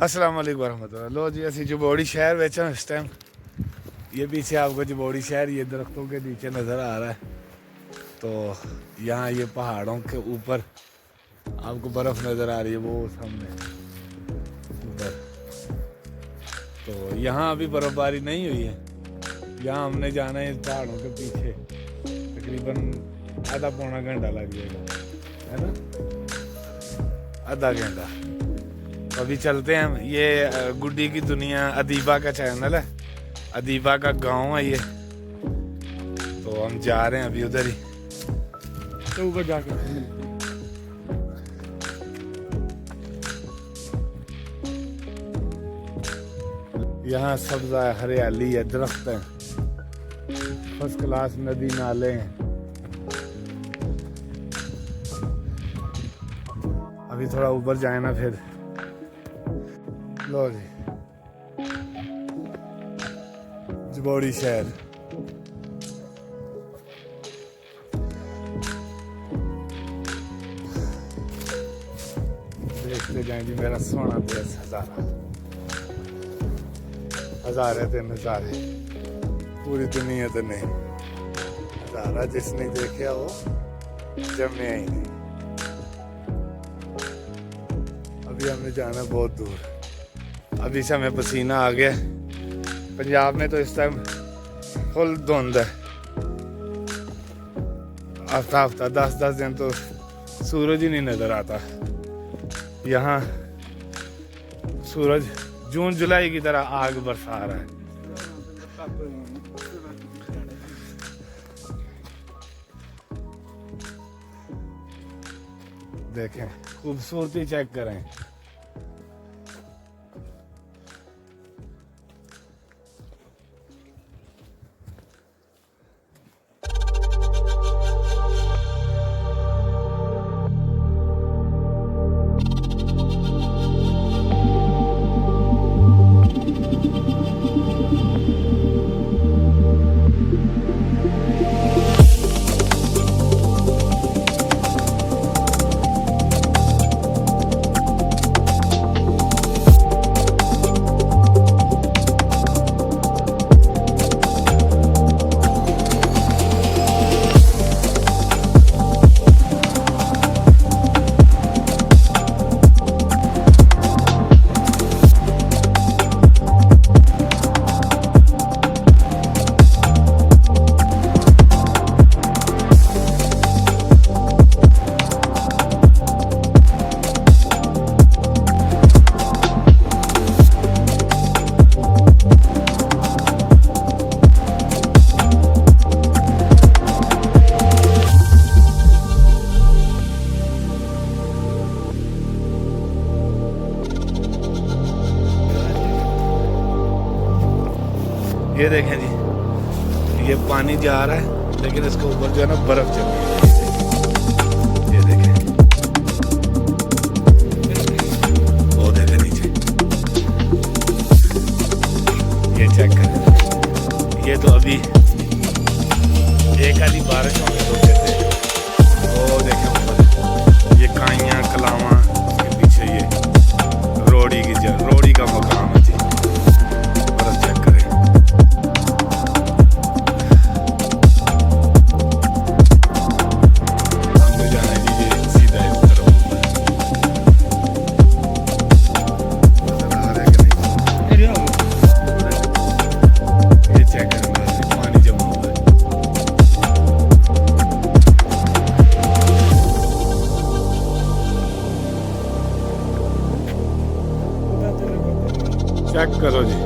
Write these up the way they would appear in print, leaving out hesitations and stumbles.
अस्सलाम वालेकुम वरहमतुल्लाह। लो जी असी जबोरी शहर में इस टाइम। ये पीछे आपको जबोरी शहर ये दरख्तों के नीचे नज़र आ रहा है। तो यहाँ ये पहाड़ों के ऊपर आपको बर्फ़ नज़र आ रही है वो सामने ऊपर। तो यहाँ अभी बर्फ़बारी नहीं हुई है। यहाँ हमने जाना है इस पहाड़ों के पीछे, तकरीबन आधा पौना घंटा लग जाएगा, है ना, आधा घंटा। अभी चलते हैं हम। ये गुड्डी की दुनिया अदीबा का चैनल है, अदीबा का गांव है ये। तो हम जा रहे हैं अभी उधर ही, तो ऊपर जाकर यहाँ सब्जा है, हरियाली है, दरख्त है, फर्स्ट क्लास नदी नाले हैं। अभी थोड़ा ऊपर जाए ना फिर। लो जी जबोरी शहर। देखते जाएं जी मेरा सोना देश हजारा, हजारे ते नजारे, पूरी दुनिया तो नहीं। हजारा जिसने देखा वो जमे ही नहीं। अभी हमने जाना बहुत दूर। अभी से हमें पसीना आ गया। पंजाब में तो इस टाइम फुल धुंध है। हफ्ता हफ्ता 10-10 दिन तो सूरज ही नहीं नजर आता। यहाँ सूरज जून जुलाई की तरह आग बरसा रहा है। देखें, खूबसूरती चेक करें। ये देखें जी, ये पानी जा रहा है लेकिन इसके ऊपर जो है ना बर्फ जम रही है। ये देखें, वो देखें नीचे, ये चेक करें। ये तो अभी एक आधी बारिश होने तो कहते हैं। वो देखें ऊपर ये काइयाँ कलावा के पीछे ये रोड़ी का मकाम है जी। बर्फ चेक करें। चेक करो जी।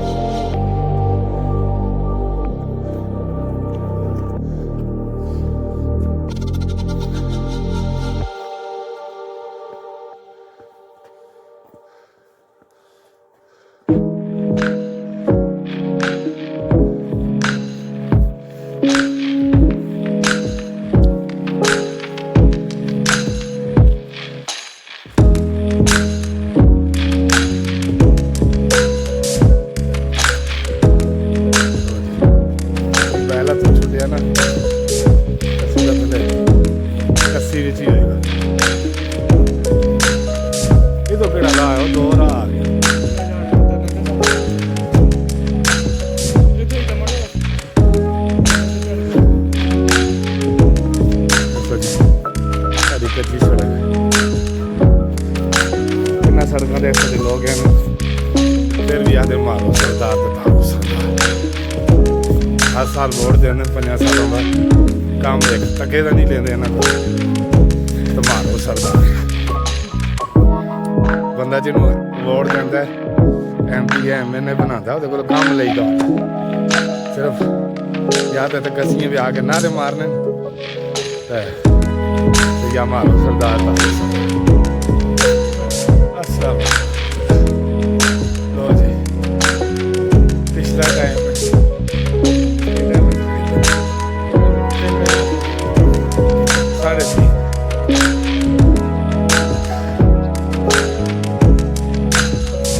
साल हो गए हैं, फिर भी आते मारो सरदार बताओ सरदार। हर साल वोट देने 5 सालों बाद काम एक टके का नहीं लेते ना तो मारो सरदार। बंदा जिन्हों वोट देता है MP MN बनाता है वो काम लेगा सिर्फ या तो कसियां भी आके नारे मारने तो या मारो सरदार का। अस्सलाम लो जी पिछला टाइम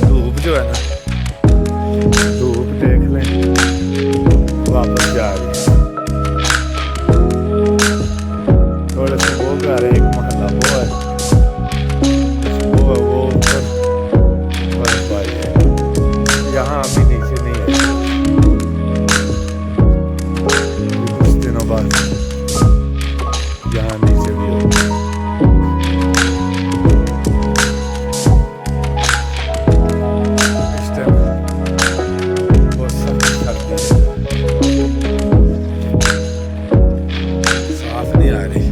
धूप जो है ना धूप देख लें वापस जा रही है। थोड़े से वो घर है एक मोहल्ला वो है वो ऊपर बर्फबारी है यहाँ अभी नीचे नहीं है कुछ दिनों बाद यहाँ नीचे भी होगा। इस टाइम बहुत सख्त सर्दी है साफ नहीं आ रही।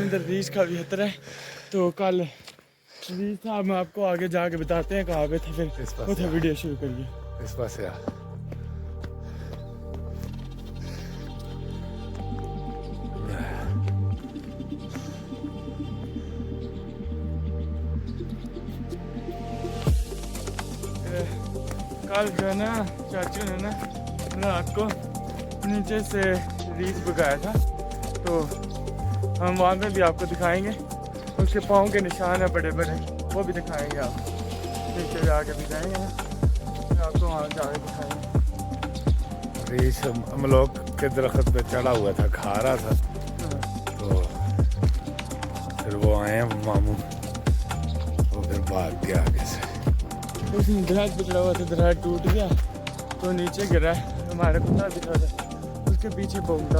इधर रीच का भी खतरा है तो कल रीच था हम आपको आगे जाके बताते हैं कहाँ पे थे फिर वो थे वीडियो शुरू करिए इस पास यार कल जो है ना चाचू ने ना रात को नीचे से रीच भगाया था तो हम वहाँ पे भी आपको दिखाएंगे। उसके पाँव के निशान है बड़े बड़े वो भी दिखाएंगे आप नीचे जाके भी जाएंगे ना आपको वहाँ जाके दिखाएंगे। रीछ हम लोग के दरख्त पे चढ़ा हुआ था खा रहा था तो फिर वो आए हैं मामू वो फिर भाग गया आगे से। उसने दराज पे चढ़ा हुआ था दराज टूट गया तो नीचे गिरा हमारा कुत्ता भी था उसके पीछे भूमता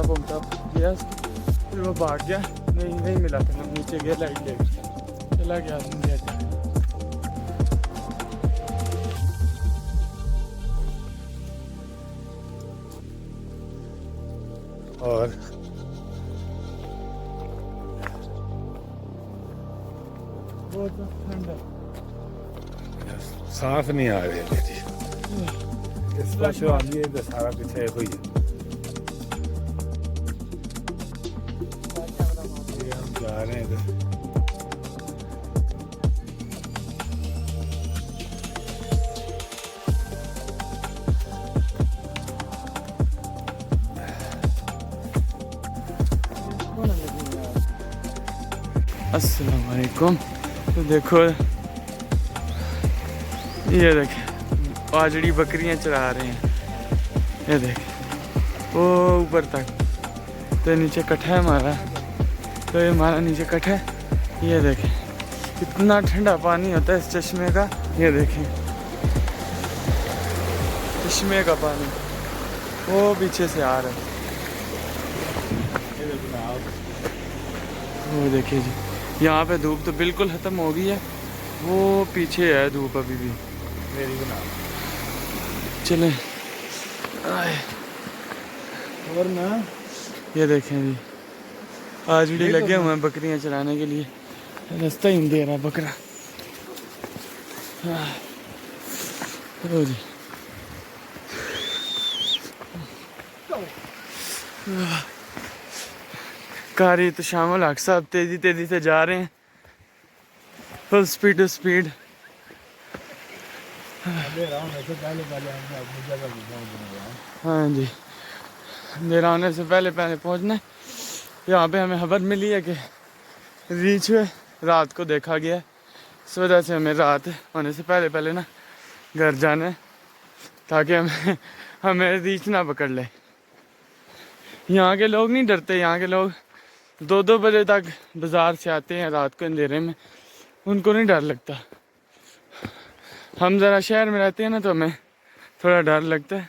गया फिर वो भाग गया नहीं मिला था हम नीचे गया लाइट ले चला गया गया था। और बहुत ठंडा साफ नहीं आ रही है जी इस पास आंधी है तो सारा पीछे हुई है। हम जा रहे हैं इधर अस्सलाम वालेकुम। तो देखो ये देखे आजड़ी बकरियां चरा रहे हैं ये देखे वो ऊपर तक तो नीचे कट्ठा है हमारा तो ये हमारा नीचे कट्ठा है। ये देखें कितना ठंडा पानी होता है इस चश्मे का। ये देखें चश्मे का पानी वो पीछे से आ रहा है वो देखिए जी। यहाँ पे धूप तो बिल्कुल ख़त्म हो गई है वो पीछे है धूप अभी भी। मेरी बना चलें आए और ना ये देखें जी आजड़ी लगे हुए हैं बकरियां चराने के लिए रास्ता ही नहीं दे रहा बकरा। जी कारी तो शामिल हक साहब तेजी तेजी से जा रहे हैं फुल स्पीड टू स्पीड। हाँ जी अंधेरा होने से पहले पहुंचना है। यहाँ पे हमें खबर मिली है कि रीछ रात को देखा गया है इस वजह से हमें रात होने से पहले ना घर जाना है ताकि हमें रीछ ना पकड़ ले। यहाँ के लोग नहीं डरते। यहाँ के लोग 2-2 बजे तक बाज़ार से आते हैं रात को अंधेरे में उनको नहीं डर लगता। हम ज़रा शहर में रहते हैं ना तो हमें थोड़ा डर लगता है